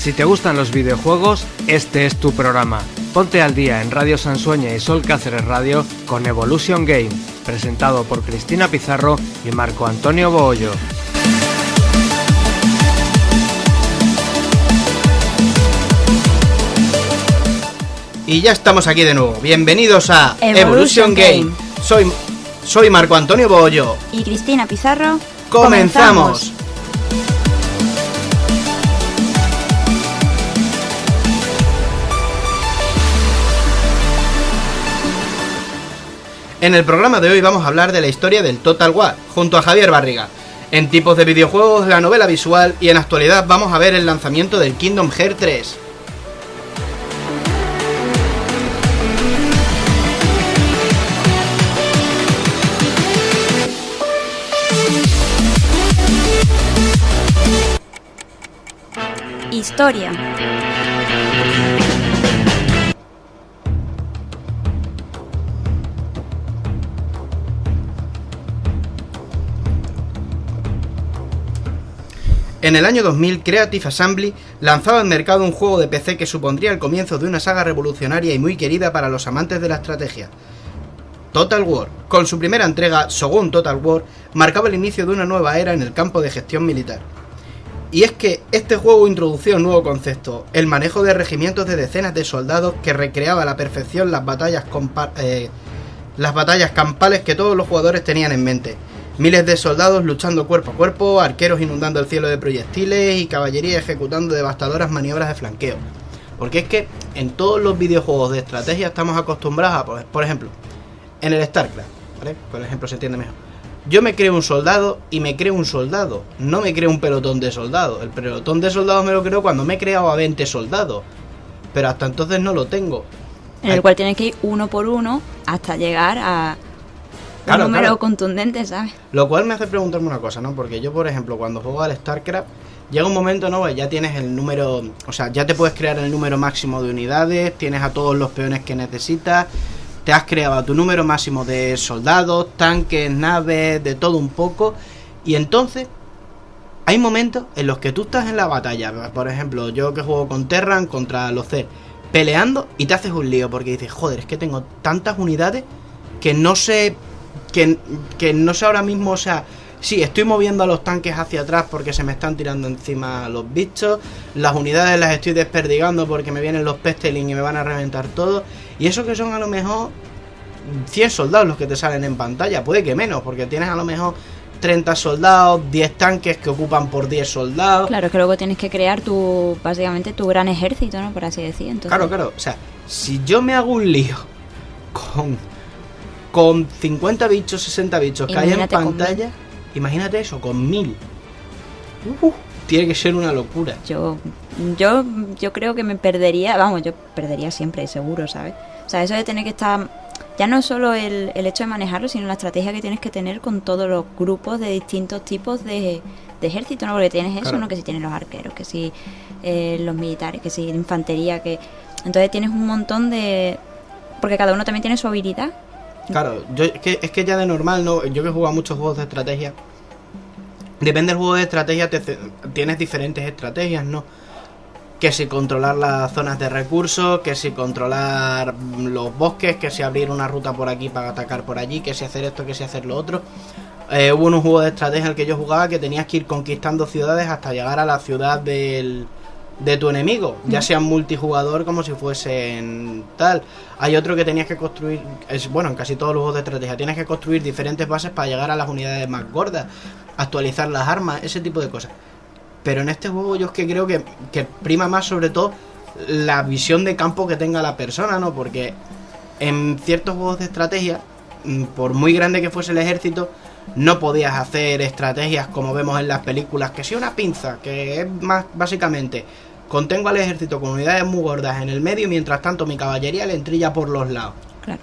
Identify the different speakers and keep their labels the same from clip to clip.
Speaker 1: Si te gustan los videojuegos, este es tu programa. Ponte al día en Radio Sansueña y Sol Cáceres Radio con Evolution Game, presentado por Cristina Pizarro y Marco Antonio Boollo.
Speaker 2: Y ya estamos aquí de nuevo. Bienvenidos a Evolution Game. Soy Marco Antonio Boollo.
Speaker 3: Y Cristina Pizarro.
Speaker 2: ¡Comenzamos! En el programa de hoy vamos a hablar de la historia del Total War, junto a Javier Barriga. En tipos de videojuegos, la novela visual y en actualidad vamos a ver el lanzamiento del Kingdom Hearts 3.
Speaker 3: Historia.
Speaker 2: En el año 2000, Creative Assembly lanzaba al mercado un juego de PC que supondría el comienzo de una saga revolucionaria y muy querida para los amantes de la estrategia. Total War, con su primera entrega, Shogun Total War, marcaba el inicio de una nueva era en el campo de gestión militar. Y es que este juego introducía un nuevo concepto, el manejo de regimientos de decenas de soldados que recreaba a la perfección las batallas campales que todos los jugadores tenían en mente. Miles de soldados luchando cuerpo a cuerpo, arqueros inundando el cielo de proyectiles y caballería ejecutando devastadoras maniobras de flanqueo. Porque es que en todos los videojuegos de estrategia estamos acostumbrados a, por ejemplo, en el StarCraft, ¿vale? Por ejemplo, se entiende mejor. Yo me creo un soldado y me creo un soldado, no me creo un pelotón de soldados. El pelotón de soldados me lo creo cuando me he creado a 20 soldados, pero hasta entonces no lo tengo.
Speaker 3: En el cual tienes que ir uno por uno hasta llegar a un número contundente, ¿sabes?
Speaker 2: Lo cual me hace preguntarme una cosa, ¿no? Porque yo, por ejemplo, cuando juego al StarCraft, llega un momento, ¿no? Ya tienes el número, o sea, ya te puedes crear el número máximo de unidades, tienes a todos los peones que necesitas, te has creado tu número máximo de soldados, tanques, naves, de todo un poco. Y entonces hay momentos en los que tú estás en la batalla. Por ejemplo, yo que juego con Terran contra los C, peleando y te haces un lío porque dices, joder, es que tengo tantas unidades que no sé no sé ahora mismo, o sea, sí, estoy moviendo a los tanques hacia atrás porque se me están tirando encima los bichos, las unidades las estoy desperdigando porque me vienen los Pestelin y me van a reventar todo, y eso que son a lo mejor 100 soldados los que te salen en pantalla, puede que menos, porque tienes a lo mejor 30 soldados, 10 tanques que ocupan por 10 soldados.
Speaker 3: Claro, que luego tienes que crear básicamente tu gran ejército, ¿no? Por así decir. Entonces...
Speaker 2: Claro, o sea, si yo me hago un lío con 50 bichos, 60 bichos que hay en pantalla, imagínate eso, con 1000. Tiene que ser una locura.
Speaker 3: Yo creo que me perdería, yo perdería siempre, seguro, ¿sabes? O sea, eso de tener que estar, ya no solo el hecho de manejarlo, sino la estrategia que tienes que tener con todos los grupos de distintos tipos de ejército, ¿no? Porque tienes eso, claro, ¿no? Que si tienes los arqueros, que si los militares, que si infantería, que... Entonces tienes un montón de... Porque cada uno también tiene su habilidad.
Speaker 2: Claro, es que ya de normal, ¿no? Yo que he jugado muchos juegos de estrategia, depende del juego de estrategia, tienes diferentes estrategias, ¿no? Que si controlar las zonas de recursos, que si controlar los bosques, que si abrir una ruta por aquí para atacar por allí, que si hacer esto, que si hacer lo otro. Hubo un juego de estrategia en el que yo jugaba que tenías que ir conquistando ciudades hasta llegar a la ciudad de tu enemigo, ya sean multijugador como si fuesen tal. Hay otro que tenías que construir, en casi todos los juegos de estrategia tienes que construir diferentes bases para llegar a las unidades más gordas, actualizar las armas, ese tipo de cosas. Pero en este juego yo es que creo que prima más sobre todo la visión de campo que tenga la persona, ¿no? Porque en ciertos juegos de estrategia, por muy grande que fuese el ejército, no podías hacer estrategias como vemos en las películas, que si una pinza, que es más básicamente contengo al ejército con unidades muy gordas en el medio y mientras tanto mi caballería le entrilla por los lados.
Speaker 3: Claro.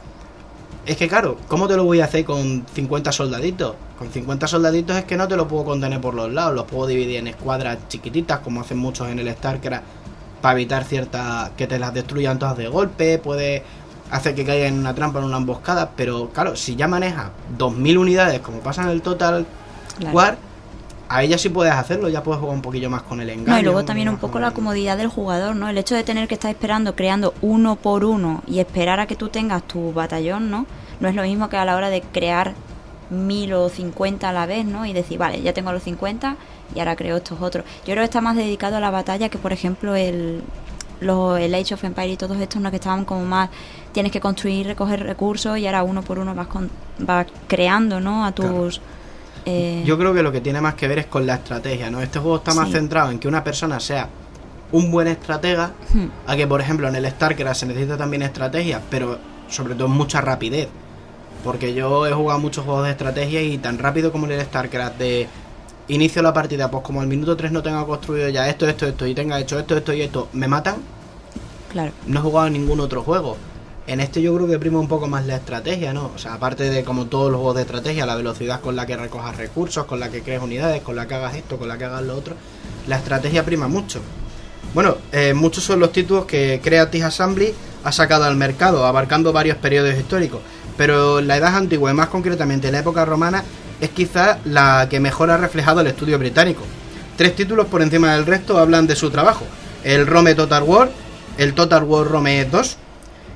Speaker 2: Es que claro, ¿cómo te lo voy a hacer con 50 soldaditos? Con 50 soldaditos es que no te lo puedo contener por los lados, los puedo dividir en escuadras chiquititas como hacen muchos en el StarCraft para evitar que te las destruyan todas de golpe, puede hacer que caigan en una trampa, en una emboscada, pero claro, si ya manejas 2000 unidades como pasa en el Total War, ahí ya sí puedes hacerlo, ya puedes jugar un poquillo más con el engaño.
Speaker 3: No, y luego también un poco la comodidad del jugador, ¿no? El hecho de tener que estar esperando, creando uno por uno y esperar a que tú tengas tu batallón, ¿no? No es lo mismo que a la hora de crear 1000 o 50 a la vez, ¿no? Y decir, vale, ya tengo los 50 y ahora creo estos otros. Yo creo que está más dedicado a la batalla que, por ejemplo, el Age of Empires y todos estos, ¿no? Que estaban como más, tienes que construir, recoger recursos y ahora uno por uno vas creando, ¿no? A tus...
Speaker 2: Claro. Yo creo que lo que tiene más que ver es con la estrategia, ¿no? Este juego está más centrado en que una persona sea un buen estratega, a que, por ejemplo, en el StarCraft se necesita también estrategia, pero sobre todo mucha rapidez. Porque yo he jugado muchos juegos de estrategia y tan rápido como en el StarCraft, de inicio la partida, pues como al minuto 3 no tenga construido ya esto, y tenga hecho esto y esto, me matan.
Speaker 3: Claro.
Speaker 2: No he jugado en ningún otro juego. En este yo creo que prima un poco más la estrategia, ¿no? O sea, aparte de, como todos los juegos de estrategia, la velocidad con la que recojas recursos, con la que crees unidades, con la que hagas esto, con la que hagas lo otro, la estrategia prima mucho. Bueno, muchos son los títulos que Creative Assembly ha sacado al mercado, abarcando varios periodos históricos, pero la edad antigua y más concretamente la época romana es quizás la que mejor ha reflejado el estudio británico. 3 títulos por encima del resto hablan de su trabajo: el Rome Total War, el Total War Rome 2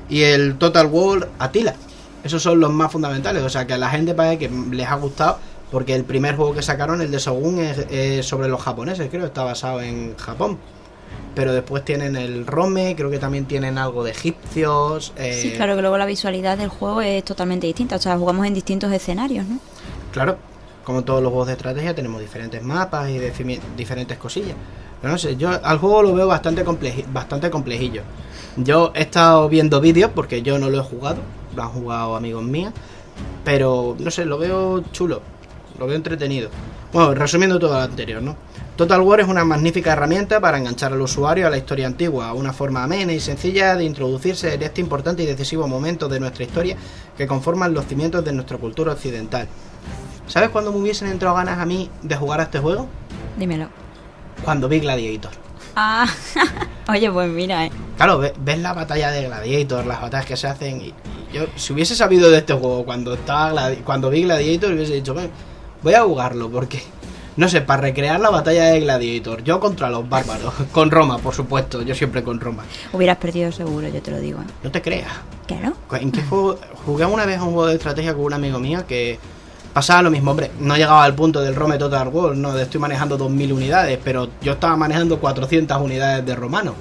Speaker 2: y el Total War Attila. Esos son los más fundamentales, o sea que a la gente parece que les ha gustado, porque el primer juego que sacaron, el de Shogun, es sobre los japoneses, creo, está basado en Japón. Pero después tienen el Rome, creo que también tienen algo de egipcios.
Speaker 3: Sí, claro, que luego la visualidad del juego es totalmente distinta, o sea, jugamos en distintos escenarios, ¿no?
Speaker 2: Claro, como todos los juegos de estrategia tenemos diferentes mapas y diferentes cosillas. Pero no sé, yo al juego lo veo bastante complejillo. Yo he estado viendo vídeos, porque yo no lo he jugado, lo han jugado amigos míos, pero no sé, lo veo chulo, lo veo entretenido. Bueno, resumiendo todo lo anterior, ¿no? Total War es una magnífica herramienta para enganchar al usuario a la historia antigua, una forma amena y sencilla de introducirse en este importante y decisivo momento de nuestra historia que conforman los cimientos de nuestra cultura occidental. ¿Sabes cuándo me hubiesen entrado ganas a mí de jugar a este juego?
Speaker 3: Dímelo.
Speaker 2: Cuando vi Gladiator.
Speaker 3: Ah, oye, pues mira,
Speaker 2: Claro, ves la batalla de Gladiator, las batallas que se hacen, y yo, si hubiese sabido de este juego cuando vi Gladiator, hubiese dicho, voy a jugarlo, porque, no sé, para recrear la batalla de Gladiator, yo contra los bárbaros, con Roma, por supuesto, yo siempre con Roma.
Speaker 3: Hubieras perdido seguro, yo te lo digo, ¿eh?
Speaker 2: No te creas.
Speaker 3: Claro.
Speaker 2: ¿En qué juego? Jugué una vez a un juego de estrategia con un amigo mío que pasaba lo mismo, hombre, no llegaba al punto del Rome Total War, no, estoy manejando 2000 unidades, pero yo estaba manejando 400 unidades de romanos.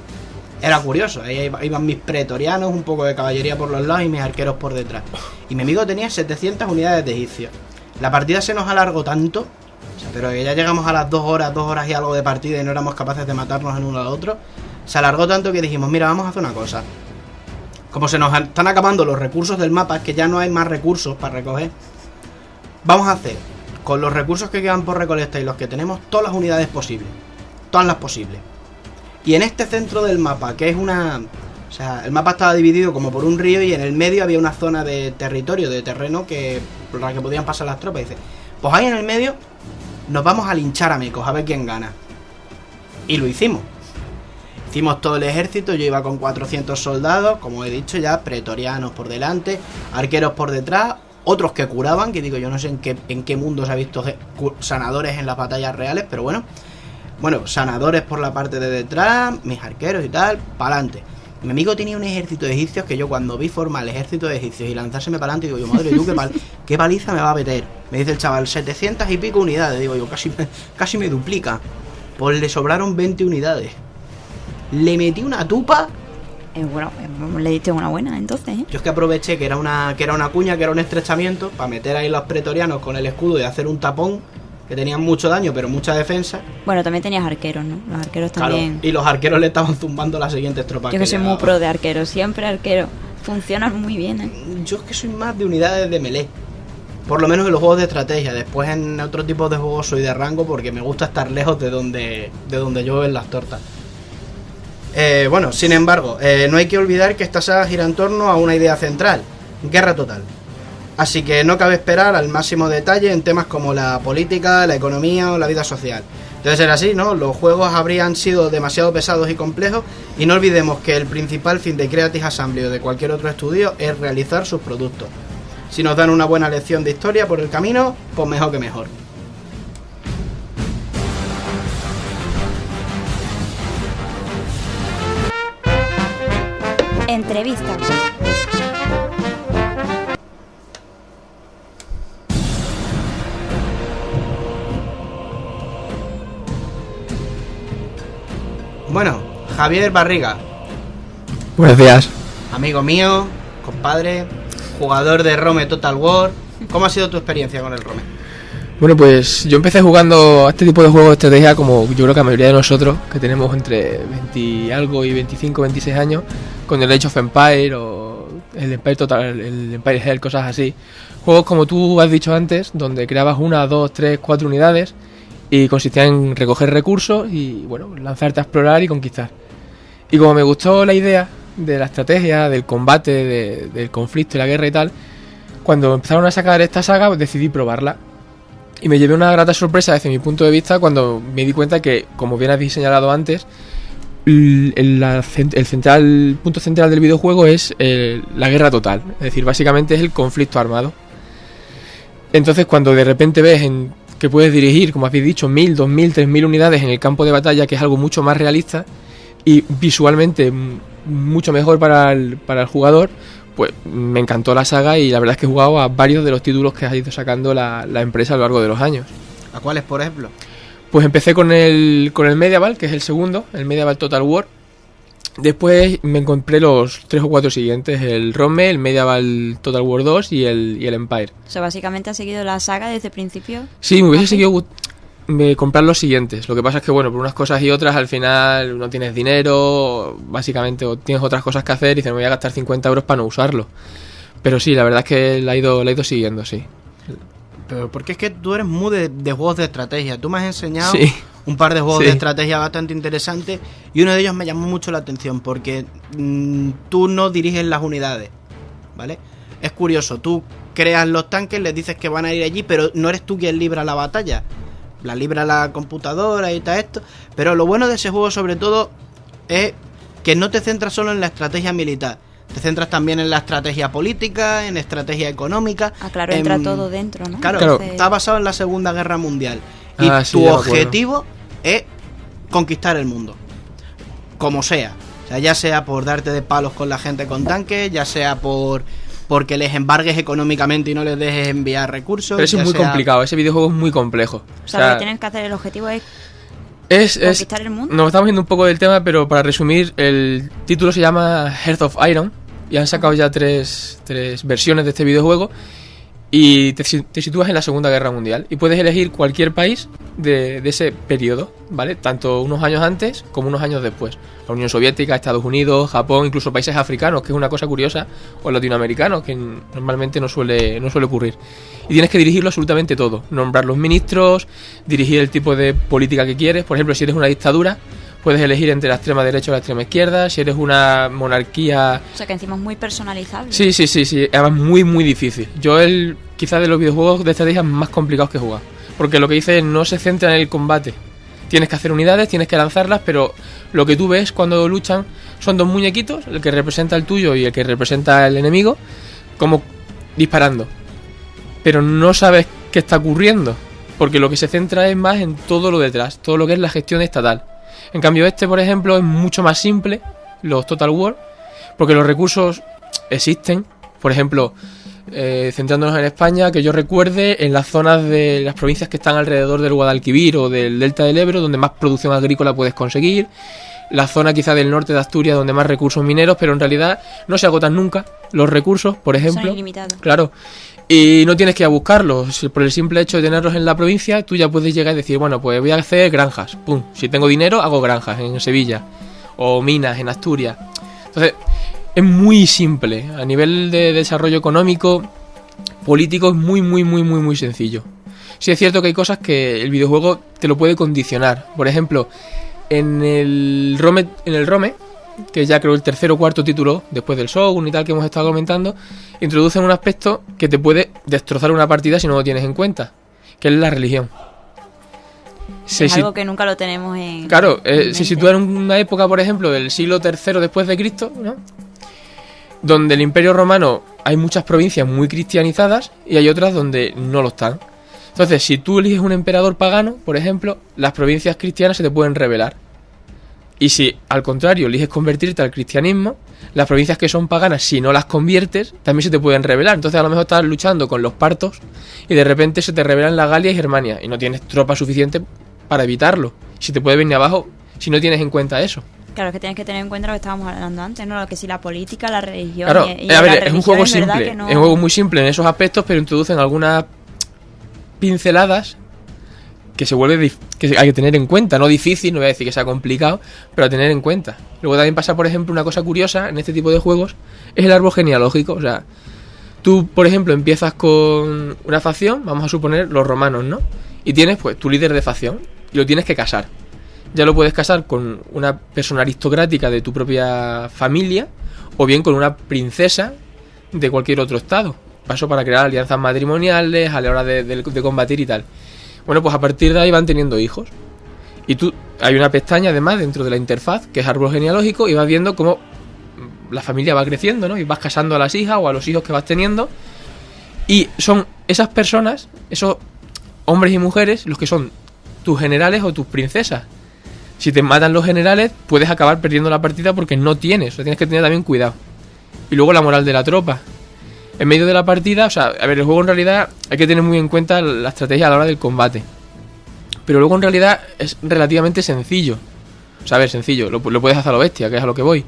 Speaker 2: Era curioso, ahí iban mis pretorianos, un poco de caballería por los lados y mis arqueros por detrás. Y mi amigo tenía 700 unidades de egipcios. La partida se nos alargó tanto, o sea, pero ya llegamos a las 2 horas y algo de partida y no éramos capaces de matarnos en uno al otro. Se alargó tanto que dijimos, mira, vamos a hacer una cosa. Como se nos están acabando los recursos del mapa, que ya no hay más recursos para recoger, vamos a hacer, con los recursos que quedan por recolectar y los que tenemos, todas las unidades posibles. Todas las posibles. Y en este centro del mapa, que es una... O sea, el mapa estaba dividido como por un río y en el medio había una zona de territorio, de terreno, por la que podían pasar las tropas. Y dice, pues ahí en el medio nos vamos a linchar a mecos, a ver quién gana. Y lo hicimos. Hicimos todo el ejército, yo iba con 400 soldados, como he dicho ya, pretorianos por delante, arqueros por detrás, otros que curaban, que digo, yo no sé en qué mundo se ha visto sanadores en las batallas reales, pero bueno, sanadores por la parte de detrás, mis arqueros y tal, para adelante. Mi amigo tenía un ejército de egipcios que yo cuando vi formar el ejército de egipcios y lanzárseme para adelante, digo yo, madre, tú qué paliza me va a meter. Me dice el chaval, 700 y pico unidades, digo yo, casi me duplica. Pues le sobraron 20 unidades. Le metí una tupa.
Speaker 3: Bueno, le diste una buena entonces, ¿eh?
Speaker 2: Yo es que aproveché que era una cuña, que era un estrechamiento, para meter ahí los pretorianos con el escudo y hacer un tapón, que tenían mucho daño pero mucha defensa.
Speaker 3: Bueno, también tenías arqueros, ¿no? Los arqueros también.
Speaker 2: Claro, y los arqueros le estaban zumbando las siguientes tropas.
Speaker 3: Yo que soy muy pro de arqueros, siempre arqueros. Funcionan muy bien, ¿eh?
Speaker 2: Yo es que soy más de unidades de melee. Por lo menos en los juegos de estrategia. Después en otro tipo de juegos soy de rango porque me gusta estar lejos de donde llueven las tortas. Bueno, sin embargo, no hay que olvidar que esta saga gira en torno a una idea central: guerra total. Así que no cabe esperar al máximo detalle en temas como la política, la economía o la vida social. Debe ser así, ¿no? Los juegos habrían sido demasiado pesados y complejos, y no olvidemos que el principal fin de Creative Assembly o de cualquier otro estudio es realizar sus productos. Si nos dan una buena lección de historia por el camino, pues mejor que mejor.
Speaker 3: Entrevista.
Speaker 2: Bueno, Javier Barriga,
Speaker 4: Buenos días.
Speaker 2: amigo mío, compadre, jugador de Rome Total War. ¿Cómo ha sido tu experiencia con el Rome?
Speaker 4: Bueno, pues yo empecé jugando a este tipo de juegos de estrategia como yo creo que la mayoría de nosotros, que tenemos entre 20 y algo y 25, 26 años, con el Age of Empire o el Empire Total, el Empire Hell, cosas así. Juegos como tú has dicho antes, donde creabas 1, 2, 3, 4 unidades y consistía en recoger recursos y, bueno, lanzarte a explorar y conquistar. Y como me gustó la idea de la estrategia, del combate, del conflicto y la guerra y tal, cuando empezaron a sacar esta saga, pues decidí probarla. Y me llevé una grata sorpresa desde mi punto de vista cuando me di cuenta que, como bien habéis señalado antes, el punto central del videojuego es la guerra total. Es decir, básicamente es el conflicto armado. Entonces, cuando de repente ves que puedes dirigir, como habéis dicho, 1000, 2000, 3000 unidades en el campo de batalla, que es algo mucho más realista y visualmente mucho mejor para el jugador, pues me encantó la saga y la verdad es que he jugado a varios de los títulos que ha ido sacando la empresa a lo largo de los años.
Speaker 2: ¿A cuáles, por ejemplo?
Speaker 4: Pues empecé con el Medieval, que es el segundo, el Medieval Total War. Después me compré los 3 o 4 siguientes, el Rome, el Medieval Total War 2 y el Empire.
Speaker 3: O sea, básicamente has seguido la saga desde el principio.
Speaker 4: Sí, me hubiese seguido comprar los siguientes. Lo que pasa es que, bueno, por unas cosas y otras, al final no tienes dinero, básicamente, o tienes otras cosas que hacer y dices, me voy a gastar 50 euros para no usarlo. Pero sí, la verdad es que la he ido siguiendo, sí.
Speaker 2: Pero porque es que tú eres muy de juegos de estrategia. Tú me has enseñado
Speaker 4: Sí.
Speaker 2: un par de juegos
Speaker 4: Sí.
Speaker 2: de estrategia bastante interesantes y uno de ellos me llamó mucho la atención porque tú no diriges las unidades, ¿vale? Es curioso, tú creas los tanques, les dices que van a ir allí, pero no eres tú quien libra la batalla. La libra la computadora y tal esto. Pero lo bueno de ese juego sobre todo es que no te centras solo en la estrategia militar. Te centras también en la estrategia política, en estrategia económica.
Speaker 3: Ah, claro, entra todo dentro, ¿no?
Speaker 2: Claro,
Speaker 3: Entonces,
Speaker 2: está basado en la Segunda Guerra Mundial. Y
Speaker 4: Ah, sí,
Speaker 2: tu
Speaker 4: ya me acuerdo.
Speaker 2: objetivo es conquistar el mundo. Como sea. O sea, ya sea por darte de palos con la gente con tanques, ya sea porque les embargues económicamente y no les dejes enviar recursos.
Speaker 4: Pero eso
Speaker 2: ya
Speaker 4: es muy
Speaker 2: sea-
Speaker 4: complicado, ese videojuego es muy complejo.
Speaker 3: O sea, lo que tienes que hacer, el objetivo es
Speaker 4: es
Speaker 3: conquistar el mundo.
Speaker 4: Nos estamos yendo un poco del tema, pero para resumir, el título se llama Heart of Iron y han sacado ya tres versiones de este videojuego y te sitúas en la Segunda Guerra Mundial y puedes elegir cualquier país de ese periodo, ¿vale? Tanto unos años antes como unos años después. La Unión Soviética, Estados Unidos, Japón, incluso países africanos, que es una cosa curiosa, o latinoamericanos, que normalmente no suele ocurrir. Y tienes que dirigirlo absolutamente todo, nombrar los ministros, dirigir el tipo de política que quieres. Por ejemplo, si eres una dictadura, puedes elegir entre la extrema derecha o la extrema izquierda. Si eres una monarquía...
Speaker 3: O sea, que encima es muy personalizable.
Speaker 4: Sí, además muy difícil. Yo quizás de los videojuegos de estrategia más complicados que he jugado, porque lo que dice no se centra en el combate. Tienes que hacer unidades, tienes que lanzarlas, pero lo que tú ves cuando luchan son dos muñequitos, el que representa el tuyo y el que representa el enemigo, como disparando. Pero no sabes qué está ocurriendo, porque lo que se centra es más en todo lo detrás, todo lo que es la gestión estatal. En cambio por ejemplo, es mucho más simple, los Total War, porque los recursos existen. Por ejemplo, centrándonos en España, que yo recuerde, en las zonas de las provincias que están alrededor del Guadalquivir o del Delta del Ebro, donde más producción agrícola puedes conseguir, la zona quizá del norte de Asturias, donde más recursos mineros, pero en realidad no se agotan nunca los recursos, por ejemplo.
Speaker 3: Son ilimitados.
Speaker 4: Claro. Y no tienes que ir a buscarlos. Por el simple hecho de tenerlos en la provincia, tú ya puedes llegar y decir, bueno, pues voy a hacer granjas. Pum. Si tengo dinero, hago granjas en Sevilla. O minas en Asturias. Entonces, es muy simple. A nivel de desarrollo económico, político, es muy sencillo. Sí es cierto que hay cosas que el videojuego te lo puede condicionar. Por ejemplo, en el Rome, que ya creo el tercer o cuarto título después del Shogun y tal que hemos estado comentando, introducen un aspecto que te puede destrozar una partida si no lo tienes en cuenta, que es la religión.
Speaker 3: Es algo que nunca lo tenemos en...
Speaker 4: Claro,
Speaker 3: en
Speaker 4: se sitúa en una época, por ejemplo, del siglo III después de Cristo, ¿no? Donde el Imperio Romano hay muchas provincias muy cristianizadas y hay otras donde no lo están. Entonces, si tú eliges un emperador pagano, por ejemplo, las provincias cristianas se te pueden rebelar. Y si al contrario eliges convertirte al cristianismo, las provincias que son paganas, si no las conviertes, también se te pueden rebelar. Entonces a lo mejor estás luchando con los partos y de repente se te rebelan la Galia y Germania y no tienes tropa suficiente para evitarlo. Si te puede venir abajo si no tienes en cuenta eso.
Speaker 3: Claro, es que tienes que tener en cuenta lo que estábamos hablando antes, ¿no? Que si la política, la religión...
Speaker 4: Claro,
Speaker 3: y
Speaker 4: a ver,
Speaker 3: la
Speaker 4: es un
Speaker 3: religión
Speaker 4: juego
Speaker 3: verdad
Speaker 4: simple,
Speaker 3: que no-
Speaker 4: es un juego muy simple en esos aspectos, pero introducen algunas pinceladas que se vuelve que hay que tener en cuenta, no difícil, no voy a decir que sea complicado, pero a tener en cuenta. Luego también pasa, por ejemplo, una cosa curiosa en este tipo de juegos, es el árbol genealógico. O sea, tú, por ejemplo, empiezas con una facción, vamos a suponer los romanos, ¿no? Y tienes, pues, tu líder de facción y lo tienes que casar. Ya lo puedes casar con una persona aristocrática de tu propia familia o bien con una princesa de cualquier otro estado. Paso para crear alianzas matrimoniales a la hora de combatir y tal. Bueno, pues a partir de ahí van teniendo hijos. Y tú, hay una pestaña además dentro de la interfaz que es árbol genealógico y vas viendo cómo la familia va creciendo, ¿no? Y vas casando a las hijas o a los hijos que vas teniendo. Y son esas personas, esos hombres y mujeres, los que son tus generales o tus princesas. Si te matan los generales, puedes acabar perdiendo la partida porque no tienes. O sea, tienes que tener también cuidado. Y luego la moral de la tropa. En medio de la partida, o sea, a ver, el juego en realidad hay que tener muy en cuenta la estrategia a la hora del combate. Pero luego en realidad es relativamente sencillo. O sea, a ver, sencillo, lo puedes hacer a lo bestia, que es a lo que voy.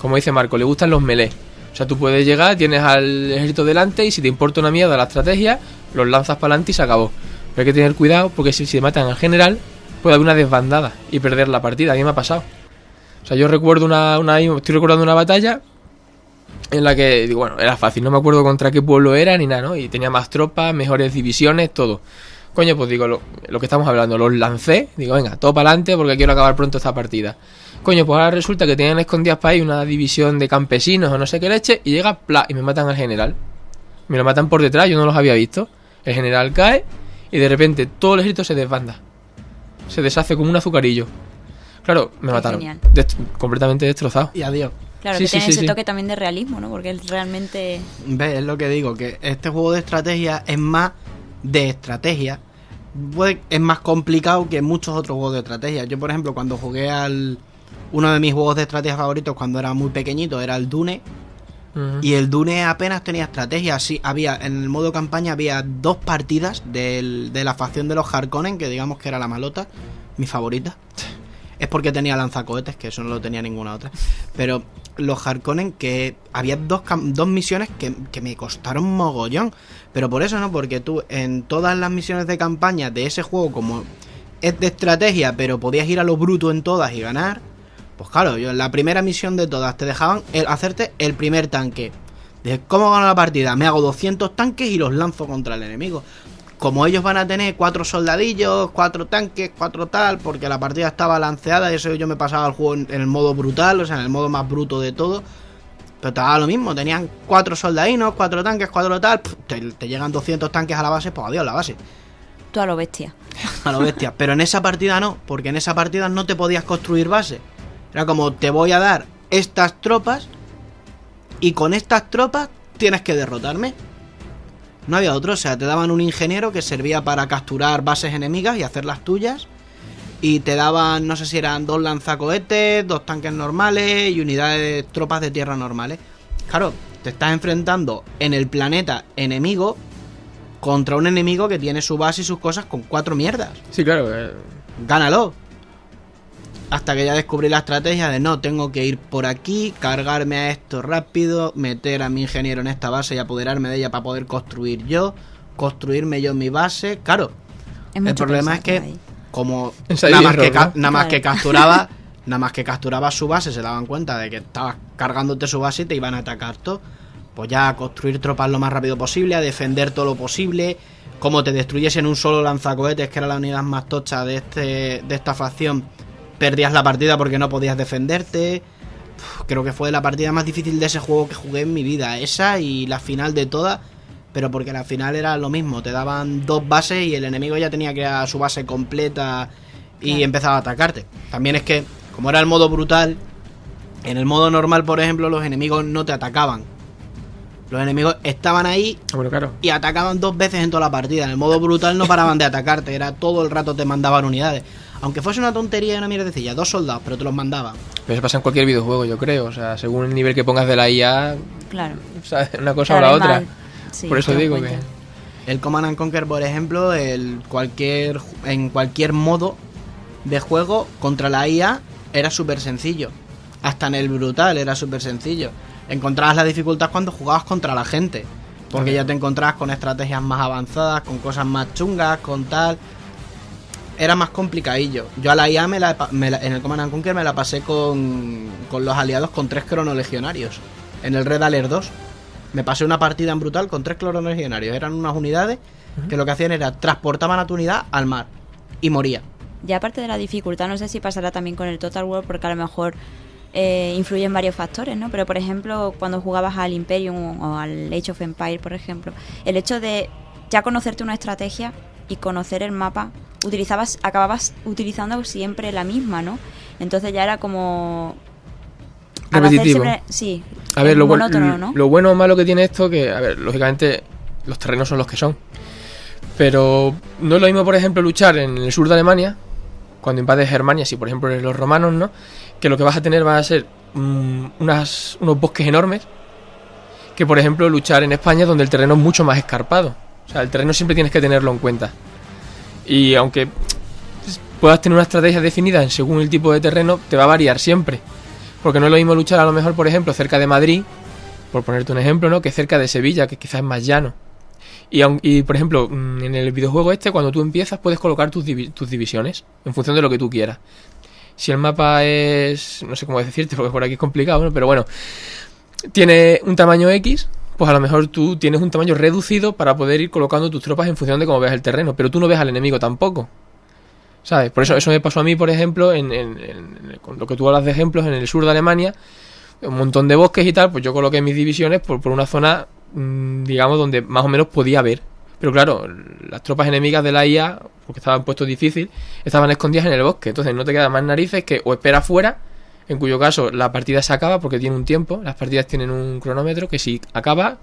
Speaker 4: Como dice Marco, le gustan los melee. O sea, tú puedes llegar, tienes al ejército delante y si te importa una mierda la estrategia, los lanzas para adelante y se acabó. Pero hay que tener cuidado porque si te matan al general, puede haber una desbandada y perder la partida. A mí me ha pasado. O sea, yo recuerdo estoy recordando una batalla en la que, digo, bueno, era fácil, no me acuerdo contra qué pueblo era ni nada, ¿no? Y tenía más tropas, mejores divisiones, todo. Coño, pues digo, lo que estamos hablando, los lancé, digo, venga, todo para adelante porque quiero acabar pronto esta partida. Coño, pues ahora resulta que tenían escondidas para ahí una división de campesinos o no sé qué leche y llega, ¡plá!, y me matan al general. Me lo matan por detrás, yo no los había visto. El general cae y de repente todo el ejército se desbanda. Se deshace como un azucarillo. Claro, me mataron. Completamente destrozado.
Speaker 2: Y adiós.
Speaker 3: Claro,
Speaker 4: Sí,
Speaker 3: que
Speaker 4: sí,
Speaker 3: tiene
Speaker 4: sí,
Speaker 3: ese
Speaker 4: sí.
Speaker 3: toque también de realismo, ¿no? Porque él realmente...
Speaker 2: ¿Ves? Es lo que digo, que este juego de estrategia es más de estrategia. Es más complicado que muchos otros juegos de estrategia. Yo, por ejemplo, cuando jugué uno de mis juegos de estrategia favoritos cuando era muy pequeñito era el Dune. Y el Dune apenas tenía estrategia. Sí, en el modo campaña había 2 partidas de la facción de los Harkonnen, que digamos que era la malota, mi favorita. Es porque tenía lanzacohetes, que eso no lo tenía ninguna otra. Pero los Harkonnen, que había 2 misiones que me costaron mogollón. Pero por eso no, porque tú en todas las misiones de campaña de ese juego, como es de estrategia, pero podías ir a lo bruto en todas y ganar. Pues claro, yo en la primera misión de todas te dejaban hacerte el primer tanque. Dije, ¿cómo gano la partida? Me hago 200 tanques y los lanzo contra el enemigo. Como ellos van a tener 4 soldadillos, 4 tanques, 4 tal, porque la partida estaba balanceada y eso yo me pasaba el juego en el modo brutal, o sea, en el modo más bruto de todo. Pero te daba lo mismo, tenían 4 soldadinos, 4 tanques, 4 tal, te llegan 200 tanques a la base, pues adiós la base.
Speaker 3: Tú a lo bestia.
Speaker 2: A lo bestia. Pero en esa partida no, porque en esa partida no te podías construir base. Era como, te voy a dar estas tropas y con estas tropas tienes que derrotarme. No había otro, o sea, te daban un ingeniero que servía para capturar bases enemigas y hacerlas tuyas. Y te daban, no sé si eran 2 lanzacohetes, 2 tanques normales y unidades de tropas de tierra normales. Claro, te estás enfrentando en el planeta enemigo contra un enemigo que tiene su base y sus cosas con 4 mierdas.
Speaker 4: Sí, claro.
Speaker 2: Gánalo. Hasta que ya descubrí la estrategia de no, tengo que ir por aquí, cargarme a esto rápido, meter a mi ingeniero en esta base y apoderarme de ella para poder construirme yo mi base. Claro, el problema es que como nada más que capturaba su base, se daban cuenta de que estabas cargándote su base y te iban a atacar todo. Pues ya a construir tropas lo más rápido posible, a defender todo lo posible. Como te destruyesen un solo lanzacohetes, que era la unidad más tocha de esta facción, perdías la partida porque no podías defenderte. Creo que fue la partida más difícil de ese juego que jugué en mi vida. Esa y la final de todas. Pero porque la final era lo mismo. Te daban 2 bases y el enemigo ya tenía que ir a su base completa y empezaba a atacarte. También es que, como era el modo brutal, en el modo normal, por ejemplo, los enemigos no te atacaban. Los enemigos estaban ahí y atacaban 2 veces en toda la partida. En el modo brutal no paraban de atacarte. Era todo el rato te mandaban unidades. Aunque fuese una tontería y una mierdecilla, 2 soldados, pero te los mandaban.
Speaker 4: Pero eso pasa en cualquier videojuego, yo creo. O sea, según el nivel que pongas de la IA,
Speaker 3: Claro.
Speaker 4: o sea, una cosa o la otra.
Speaker 3: Sí,
Speaker 4: Por eso
Speaker 3: te das
Speaker 4: digo
Speaker 3: cuenta.
Speaker 2: El Command and Conquer, por ejemplo, en cualquier modo de juego contra la IA era súper sencillo. Hasta en el brutal era súper sencillo. Encontrabas la dificultad cuando jugabas contra la gente, porque ya te encontrabas con estrategias más avanzadas, con cosas más chungas, con tal. Era más complicadillo. Yo a la IA en el Command and Conquer me la pasé con los aliados con 3 cronolegionarios. En el Red Alert 2 me pasé una partida en brutal con 3 cronolegionarios. Eran unas unidades que lo que hacían era transportaban a tu unidad al mar y moría.
Speaker 3: Ya aparte de la dificultad, no sé si pasará también con el Total War, porque a lo mejor influyen varios factores, ¿no? Pero por ejemplo, cuando jugabas al Imperium o al Age of Empires, por ejemplo, el hecho de ya conocerte una estrategia y conocer el mapa, acababas utilizando siempre la misma, ¿no? Entonces ya era como al hacer
Speaker 4: repetitivo.
Speaker 3: siempre- sí,
Speaker 4: A ver,
Speaker 3: es
Speaker 4: lo
Speaker 3: monótono, ¿no?
Speaker 4: bueno o malo que tiene esto, que, a ver, lógicamente los terrenos son los que son. Pero no es lo mismo, por ejemplo, luchar en el sur de Alemania, cuando invades Germania, si por ejemplo eres los romanos, ¿no? Que lo que vas a tener van a ser unos bosques enormes, que por ejemplo luchar en España, donde el terreno es mucho más escarpado. O sea, el terreno siempre tienes que tenerlo en cuenta. Y aunque puedas tener una estrategia definida según el tipo de terreno, te va a variar siempre. Porque no es lo mismo luchar a lo mejor, por ejemplo, cerca de Madrid, por ponerte un ejemplo, ¿no? Que cerca de Sevilla, que quizás es más llano. Y por ejemplo, en el videojuego este, cuando tú empiezas, puedes colocar tus divisiones en función de lo que tú quieras. Si el mapa es... no sé cómo decirte, porque por aquí es complicado, ¿no? Pero bueno, tiene un tamaño X, pues a lo mejor tú tienes un tamaño reducido para poder ir colocando tus tropas en función de cómo veas el terreno. Pero tú no ves al enemigo tampoco, ¿sabes? Por eso me pasó a mí, por ejemplo, con lo que tú hablas de ejemplos, en el sur de Alemania, un montón de bosques y tal, pues yo coloqué mis divisiones por una zona, digamos, donde más o menos podía ver. Pero claro, las tropas enemigas de la IA, porque estaban puestos difícil, estaban escondidas en el bosque. Entonces no te queda más narices que o esperar fuera, en cuyo caso la partida se acaba porque tiene un tiempo. Las partidas tienen un cronómetro que si acaba,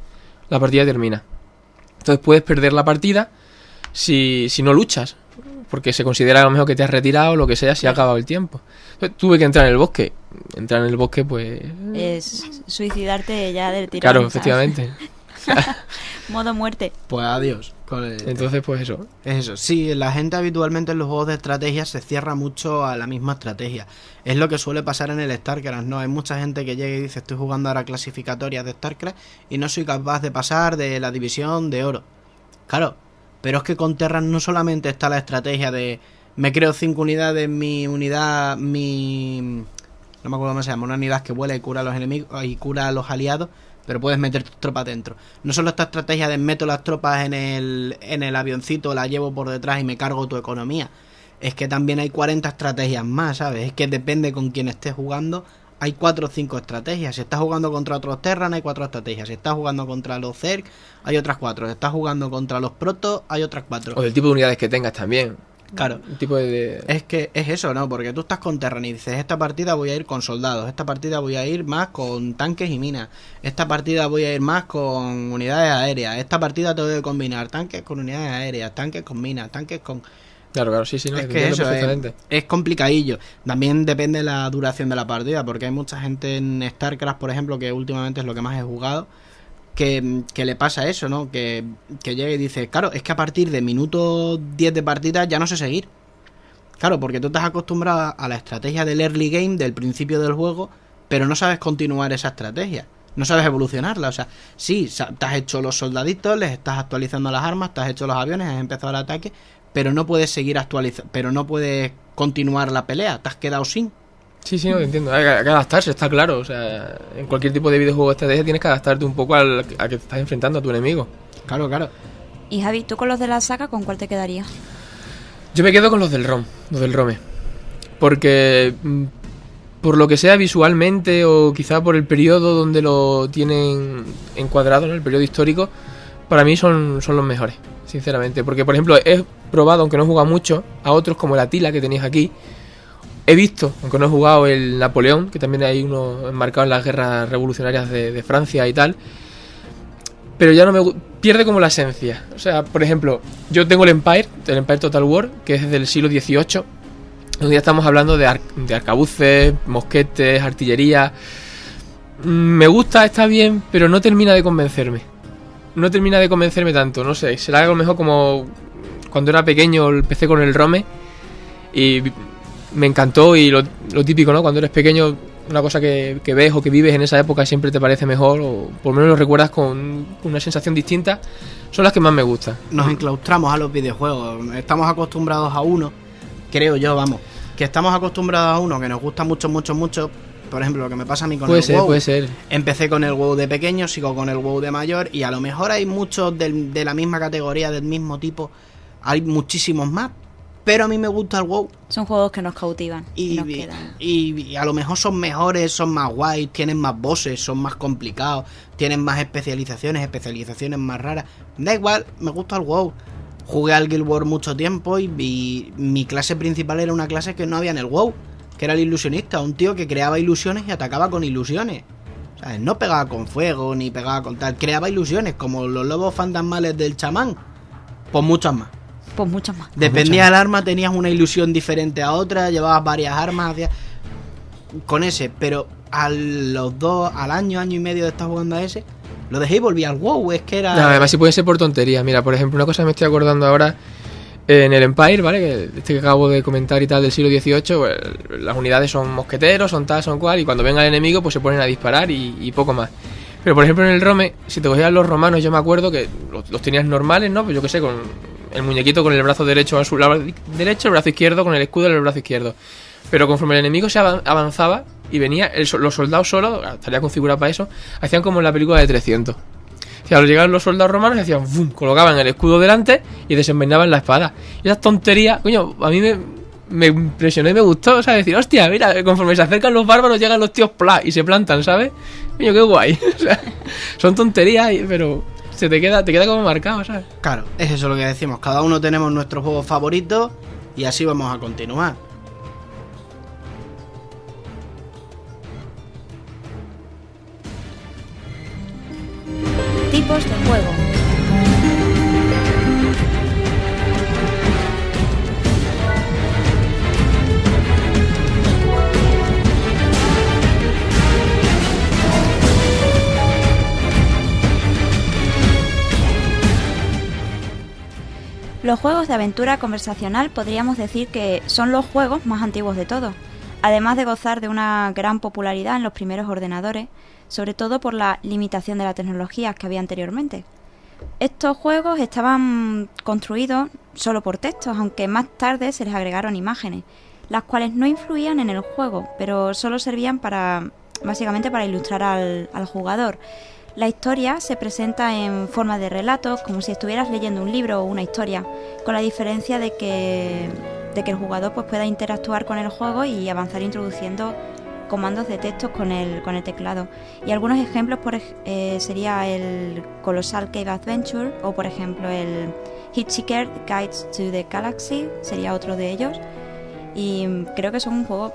Speaker 4: la partida termina. Entonces puedes perder la partida si no luchas, porque se considera a lo mejor que te has retirado o lo que sea si ha acabado el tiempo. Entonces, tuve que entrar en el bosque. Entrar en el bosque, pues...
Speaker 3: Es suicidarte ya del tirón.
Speaker 4: Claro,
Speaker 3: ¿sabes?
Speaker 4: efectivamente.
Speaker 3: Modo muerte.
Speaker 2: Pues adiós.
Speaker 4: Entonces, pues eso.
Speaker 2: Es eso. Sí, la gente habitualmente en los juegos de estrategia se cierra mucho a la misma estrategia. Es lo que suele pasar en el StarCraft, ¿no? Hay mucha gente que llega y dice, estoy jugando ahora clasificatorias de StarCraft y no soy capaz de pasar de la división de oro. Claro, pero es que con Terran no solamente está la estrategia de me creo 5 unidades, mi unidad, no me acuerdo cómo se llama, una unidad que vuela y cura a los enemigos y cura a los aliados, pero puedes meter tus tropas dentro. No solo esta estrategia de meto las tropas en el avioncito, la llevo por detrás y me cargo tu economía. Es que también hay 40 estrategias más, ¿sabes? Es que depende con quién estés jugando. Hay 4 o 5 estrategias. Si estás jugando contra otros Terran, hay 4 estrategias. Si estás jugando contra los Zerg, hay otras 4. Si estás jugando contra los Protoss, hay otras 4.
Speaker 4: O del tipo de unidades que tengas también.
Speaker 2: Claro.
Speaker 4: Un tipo de...
Speaker 2: Es que es eso, ¿no? Porque tú estás con Terran y dices, esta partida voy a ir con soldados, esta partida voy a ir más con tanques y minas, esta partida voy a ir más con unidades aéreas, esta partida tengo que combinar tanques con unidades aéreas, tanques con minas, tanques con...
Speaker 4: Claro, sí, no,
Speaker 2: es que eso es complicadillo. También depende de la duración de la partida, porque hay mucha gente en StarCraft, por ejemplo, que últimamente es lo que más he jugado, que le pasa eso, ¿no? Que llega y dice, claro, es que a partir de minuto 10 de partida ya no sé seguir. Claro, porque tú estás acostumbrado a la estrategia del early game, del principio del juego, pero no sabes continuar esa estrategia. No sabes evolucionarla, o sea, sí, te has hecho los soldaditos, les estás actualizando las armas, te has hecho los aviones, has empezado el ataque, pero no puedes seguir actualizando, pero no puedes continuar la pelea, te has quedado sin.
Speaker 4: Sí, no, entiendo. Hay que adaptarse, está claro. O sea, en cualquier tipo de videojuego de estrategia tienes que adaptarte un poco a que te estás enfrentando a tu enemigo.
Speaker 2: Claro.
Speaker 3: Y Javi, ¿tú con los de la saga con cuál te quedarías?
Speaker 4: Yo me quedo con los del Rome. Porque por lo que sea visualmente o quizá por el periodo donde lo tienen encuadrado, ¿no? El periodo histórico, para mí son los mejores, sinceramente. Porque, por ejemplo, he probado, aunque no he jugado mucho, a otros como el Attila que tenéis aquí. He visto, aunque no he jugado, el Napoleón, que también hay uno enmarcado en las guerras revolucionarias de Francia y tal. Pero ya no me pierde como la esencia. O sea, por ejemplo, yo tengo el Empire Total War, que es del siglo XVIII. Un día estamos hablando de arcabuces, mosquetes, artillería. Me gusta, está bien, pero no termina de convencerme. No termina de convencerme tanto, no sé. Será a lo mejor como cuando era pequeño empecé con el Rome y me encantó, y lo típico, ¿no? Cuando eres pequeño, una cosa que ves o que vives en esa época siempre te parece mejor, o por lo menos lo recuerdas con una sensación distinta, son las que más me gustan.
Speaker 2: Nos enclaustramos a los videojuegos, estamos acostumbrados a uno, creo yo, vamos, que estamos acostumbrados a uno que nos gusta mucho, mucho, mucho. Por ejemplo, lo que me pasa a mí con el WoW.
Speaker 4: Puede ser.
Speaker 2: Empecé con el WoW de pequeño, sigo con el WoW de mayor, y a lo mejor hay muchos de la misma categoría, del mismo tipo, hay muchísimos más, pero a mí me gusta el WoW.
Speaker 3: Son juegos que nos cautivan y nos quedan.
Speaker 2: Y a lo mejor son mejores, son más guays, tienen más bosses, son más complicados, tienen más especializaciones más raras. Da igual, me gusta el WoW. Jugué al Guild Wars mucho tiempo y mi clase principal era una clase que no había en el WoW, que era el ilusionista, un tío que creaba ilusiones y atacaba con ilusiones. O sea, no pegaba con fuego ni pegaba con tal, creaba ilusiones como los lobos fantasmales del chamán. Pues muchas más.
Speaker 3: Pues muchas más.
Speaker 2: Dependía del arma, tenías una ilusión diferente a otra, llevabas varias armas, con ese, pero al año y medio de estar jugando a ese, lo dejé y volví al WoW, es que era...
Speaker 4: No, además si puede ser por tonterías. Mira, por ejemplo, una cosa que me estoy acordando ahora, en el Empire, ¿vale? Que acabo de comentar y tal, del siglo XVIII, pues, las unidades son mosqueteros, son tal, son cual, y cuando venga el enemigo pues se ponen a disparar y poco más. Pero por ejemplo en el Rome, si te cogías los romanos, yo me acuerdo que los tenías normales, ¿no? Pues yo qué sé, con el muñequito con el brazo derecho a su lado derecho, el brazo izquierdo con el escudo en el brazo izquierdo. Pero conforme el enemigo se avanzaba y venía, los soldados solos, estaría configurado para eso, hacían como en la película de 300. O sea, al llegar los soldados romanos hacían ¡bum!, colocaban el escudo delante y desenvainaban la espada. Y esas tonterías, coño, a mí me impresionó y me gustó, o sea, decir, hostia, mira, conforme se acercan los bárbaros llegan los tíos y se plantan, ¿sabes? Coño, qué guay. O sea, son tonterías, pero te queda como marcado, ¿sabes?
Speaker 2: Claro, es eso lo que decimos, cada uno tenemos nuestros juegos favoritos y así vamos a continuar.
Speaker 3: Tipos de juego. Los juegos de aventura conversacional podríamos decir que son los juegos más antiguos de todos, además de gozar de una gran popularidad en los primeros ordenadores, sobre todo por la limitación de la tecnología que había anteriormente. Estos juegos estaban construidos solo por textos, aunque más tarde se les agregaron imágenes, las cuales no influían en el juego, pero solo servían básicamente para ilustrar al jugador. La historia se presenta en forma de relatos, como si estuvieras leyendo un libro o una historia, con la diferencia de que el jugador pues pueda interactuar con el juego y avanzar introduciendo comandos de textos con el teclado. Y algunos ejemplos sería el Colossal Cave Adventure o por ejemplo el Hitchhiker Guides to the Galaxy, sería otro de ellos. Y creo que son un juego...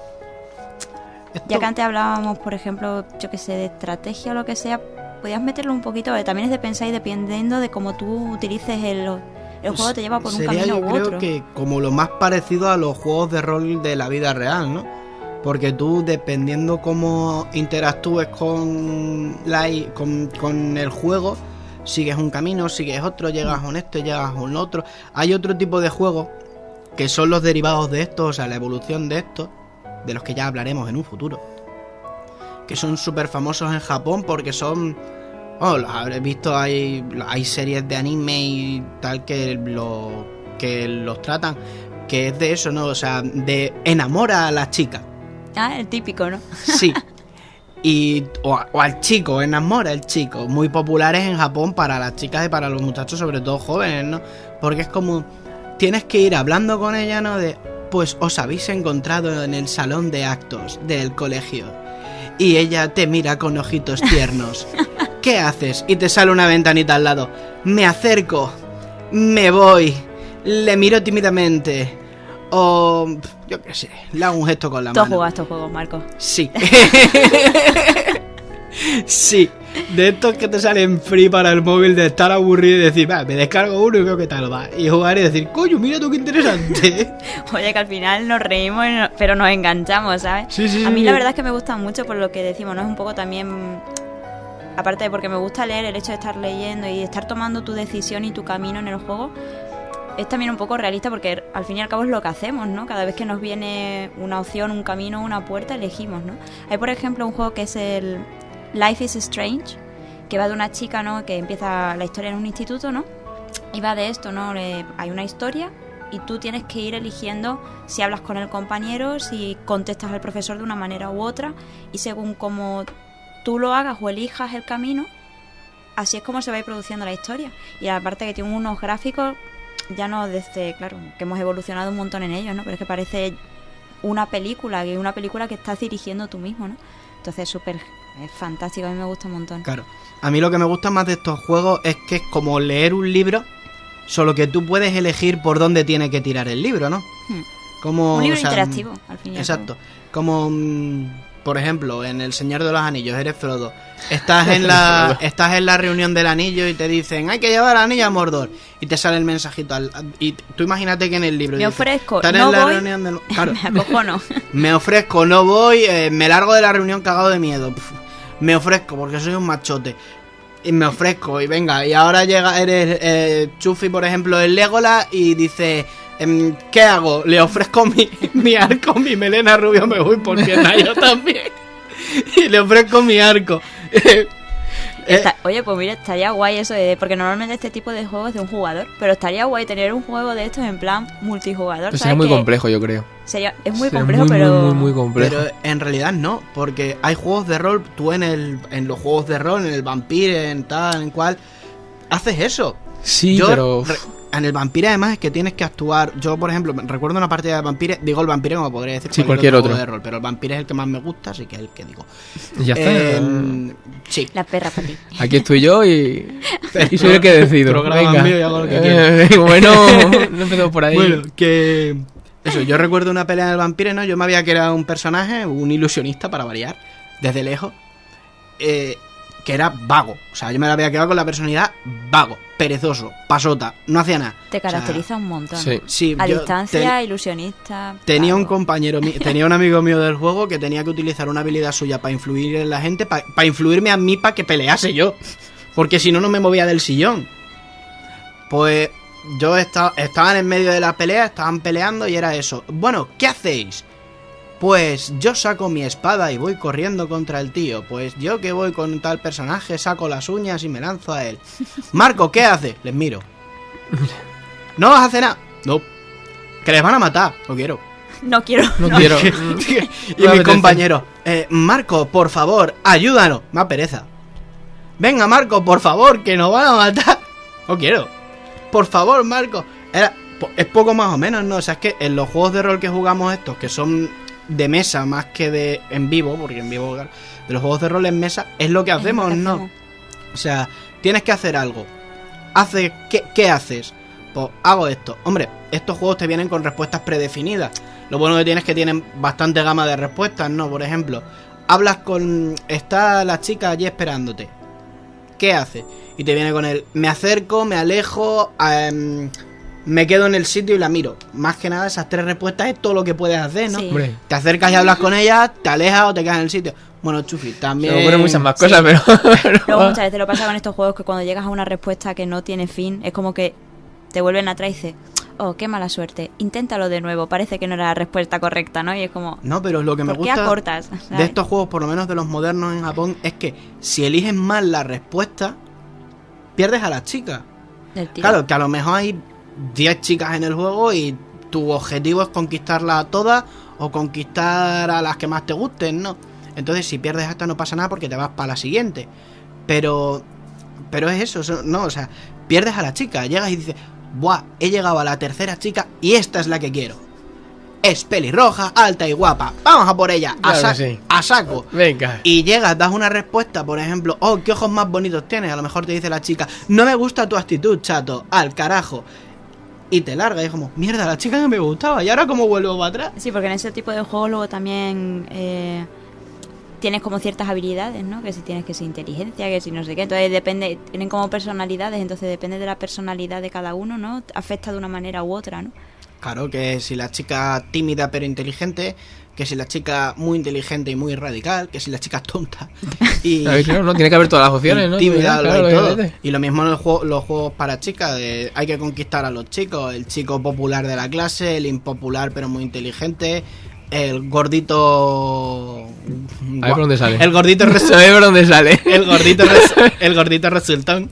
Speaker 3: Ya que antes hablábamos, por ejemplo, yo que sé, de estrategia o lo que sea, podías meterlo un poquito, también es de pensar y dependiendo de cómo tú utilices el juego te lleva por un camino u otro.
Speaker 2: Yo creo que como lo más parecido a los juegos de rol de la vida real, ¿no? Porque tú, dependiendo cómo interactúes con el juego, sigues un camino, sigues otro, llegas a un esto, llegas a un otro. Hay otro tipo de juegos que son los derivados de esto, o sea, la evolución de esto, de los que ya hablaremos en un futuro, que son súper famosos en Japón porque son... los habréis visto, hay series de anime y tal que los tratan, que es de eso, ¿no? O sea, de enamora a la chica.
Speaker 3: Ah, el típico, ¿no?
Speaker 2: Sí. O al chico, enamora al chico. Muy populares en Japón para las chicas y para los muchachos, sobre todo jóvenes, ¿no? Porque es como... Tienes que ir hablando con ella, ¿no? De... Pues os habéis encontrado en el salón de actos del colegio. Y ella te mira con ojitos tiernos. ¿Qué haces? Y te sale una ventanita al lado. Me acerco. Me voy. Le miro tímidamente. O... yo qué sé. Le hago un gesto con la mano.
Speaker 3: ¿Tú has jugado estos juegos, Marco?
Speaker 2: Sí. Sí. De estos que te salen free para el móvil, de estar aburrido y decir, va, me descargo uno y veo qué tal va. Y jugar y decir, coño, mira tú qué interesante.
Speaker 3: Oye, que al final nos reímos, pero nos enganchamos, ¿sabes?
Speaker 2: Sí.
Speaker 3: A mí la verdad es que me gusta mucho por lo que decimos, ¿no? Es un poco también, aparte de porque me gusta leer, el hecho de estar leyendo y estar tomando tu decisión y tu camino en el juego, es también un poco realista porque al fin y al cabo es lo que hacemos, ¿no? Cada vez que nos viene una opción, un camino, una puerta, elegimos, ¿no? Hay, por ejemplo, un juego que es el Life is Strange, que va de una chica, ¿no? Que empieza la historia en un instituto, ¿no? Y va de esto, ¿no? Hay una historia y tú tienes que ir eligiendo si hablas con el compañero, si contestas al profesor de una manera u otra, y según como tú lo hagas o elijas el camino, así es como se va a ir produciendo la historia. Y aparte que tiene unos gráficos, ya no desde, claro, que hemos evolucionado un montón en ellos, ¿no? Pero es que parece una película que estás dirigiendo tú mismo, ¿no? Entonces es fantástico, a mí me gusta un montón.
Speaker 2: Claro, a mí lo que me gusta más de estos juegos es que es como leer un libro, solo que tú puedes elegir por dónde tiene que tirar el libro, ¿no? Como,
Speaker 3: un libro interactivo, al fin y al cabo.
Speaker 2: Exacto, como por ejemplo, en El Señor de los Anillos, eres Frodo. Estás en la reunión del anillo y te dicen, hay que llevar al anillo a Mordor. Y te sale el mensajito. Y tú imagínate que en el libro...
Speaker 3: Me ofrezco,
Speaker 2: estás
Speaker 3: no
Speaker 2: en la
Speaker 3: voy,
Speaker 2: reunión del... Claro.
Speaker 3: me acojono.
Speaker 2: Me ofrezco, no voy, me largo de la reunión cagado de miedo. Me ofrezco porque soy un machote. Y me ofrezco, y venga, y ahora eres Chuffy, por ejemplo, el Legolas, y dice... ¿qué hago? Le ofrezco mi arco, mi melena rubia, me voy por pierna yo también. Y le ofrezco mi arco.
Speaker 3: Oye, pues mira, estaría guay eso porque normalmente este tipo de juegos es de un jugador, pero estaría guay tener un juego de estos en plan multijugador.
Speaker 4: Pues sería muy complejo, yo creo.
Speaker 3: Es muy complejo, pero...
Speaker 4: Muy complejo.
Speaker 2: Pero en realidad no, porque hay juegos de rol, tú en los juegos de rol, en el Vampire, en tal, en cual, haces eso.
Speaker 4: Sí, pero...
Speaker 2: En el Vampire además es que tienes que actuar. Yo, por ejemplo, recuerdo una partida de Vampire. Digo el Vampire como podría decir
Speaker 4: sí, cualquier otro
Speaker 2: juego de rol, pero el Vampire es el que más me gusta, así que es el que digo.
Speaker 4: Ya está.
Speaker 2: Sí.
Speaker 3: La perra para ti.
Speaker 4: Aquí estoy yo y soy el que decido.
Speaker 2: Venga. Mío y hago lo que quiero.
Speaker 4: Bueno, no empezamos por ahí.
Speaker 2: Bueno, que... Eso, yo recuerdo una pelea en el Vampire, ¿no? Yo me había creado un personaje, un ilusionista para variar, desde lejos. Que era vago. O sea, yo me la había quedado con la personalidad vago, perezoso, pasota, no hacía nada.
Speaker 3: Te caracteriza un montón.
Speaker 2: Sí,
Speaker 3: a distancia, ilusionista.
Speaker 2: Tenía un compañero, tenía un amigo mío del juego que tenía que utilizar una habilidad suya para influir en la gente, para influirme a mí para que pelease yo. Porque si no, no me movía del sillón. Pues yo estaban en medio de la pelea, estaban peleando y era eso. Bueno, ¿qué hacéis? Pues yo saco mi espada y voy corriendo contra el tío. Pues yo que voy con tal personaje saco las uñas y me lanzo a él. Marco, ¿qué hace? Les miro. ¿No vas a hacer nada? No. Que les van a matar. No quiero.
Speaker 3: No quiero.
Speaker 2: Y mi compañero, Marco, por favor, ayúdanos. Más pereza. Venga, Marco, por favor, que nos van a matar. No quiero. Por favor, Marco. Es poco más o menos, ¿no? O sea, es que en los juegos de rol que jugamos estos, que son de mesa más que de en vivo, porque en vivo, claro, de los juegos de rol en mesa es lo que hacemos, ¿no? O sea, tienes que hacer algo. ¿Qué haces? Pues hago esto. Hombre, estos juegos te vienen con respuestas predefinidas. Lo bueno que tienes es que tienen bastante gama de respuestas, ¿no? Por ejemplo, está la chica allí esperándote. ¿Qué hace? Y te viene con el me acerco, me alejo, me quedo en el sitio y la miro. Más que nada, esas tres respuestas es todo lo que puedes hacer, ¿no?
Speaker 3: Sí.
Speaker 2: Te acercas y hablas con ella, te alejas o te quedas en el sitio. Bueno, Chufi, también...
Speaker 4: Se me ocurren muchas más cosas,
Speaker 3: sí.
Speaker 4: pero...
Speaker 3: Luego muchas veces lo pasa con estos juegos que cuando llegas a una respuesta que no tiene fin, es como que te vuelven atrás y dices, oh, qué mala suerte, inténtalo de nuevo, parece que no era la respuesta correcta, ¿no? Y es como...
Speaker 2: No, pero lo que me
Speaker 3: ¿por qué
Speaker 2: gusta
Speaker 3: acortas? ¿Sabes?
Speaker 2: de estos juegos, por lo menos de los modernos en Japón, es que si eliges mal la respuesta, pierdes a las chicas. Claro, que a lo mejor hay 10 chicas en el juego y tu objetivo es conquistarlas a todas o conquistar a las que más te gusten, ¿no? Entonces si pierdes a esta no pasa nada porque te vas para la siguiente. Pero es eso, no, o sea, pierdes a la chica, llegas y dices, buah, he llegado a la tercera chica y esta es la que quiero. Es pelirroja, alta y guapa, vamos a por ella,
Speaker 4: claro sí.
Speaker 2: A saco.
Speaker 4: Venga.
Speaker 2: Y llegas, das una respuesta, por ejemplo, oh, qué ojos más bonitos tienes. A lo mejor te dice la chica, no me gusta tu actitud, chato, al carajo. Y te larga y es como, mierda, la chica que me gustaba, ¿y ahora cómo vuelvo para atrás?
Speaker 3: Sí, porque en ese tipo de juegos luego también tienes como ciertas habilidades, ¿no? Que si tienes que ser inteligencia, que si no sé qué. Entonces depende, tienen como personalidades, entonces depende de la personalidad de cada uno, ¿no? Afecta de una manera u otra, ¿no?
Speaker 2: Claro, que si la chica tímida pero inteligente, que si la chica muy inteligente y muy radical, que si la chica tonta y
Speaker 4: Claro, no tiene que haber todas las opciones, ¿no?
Speaker 2: tímida,
Speaker 4: Claro,
Speaker 2: y todo.
Speaker 4: obviamente.
Speaker 2: Y lo mismo en los juegos para chicas, hay que conquistar a los chicos, el chico popular de la clase, el impopular pero muy inteligente, el gordito...
Speaker 4: A ver por dónde sale.
Speaker 2: El gordito
Speaker 4: A ver por dónde sale.
Speaker 2: el gordito resultón,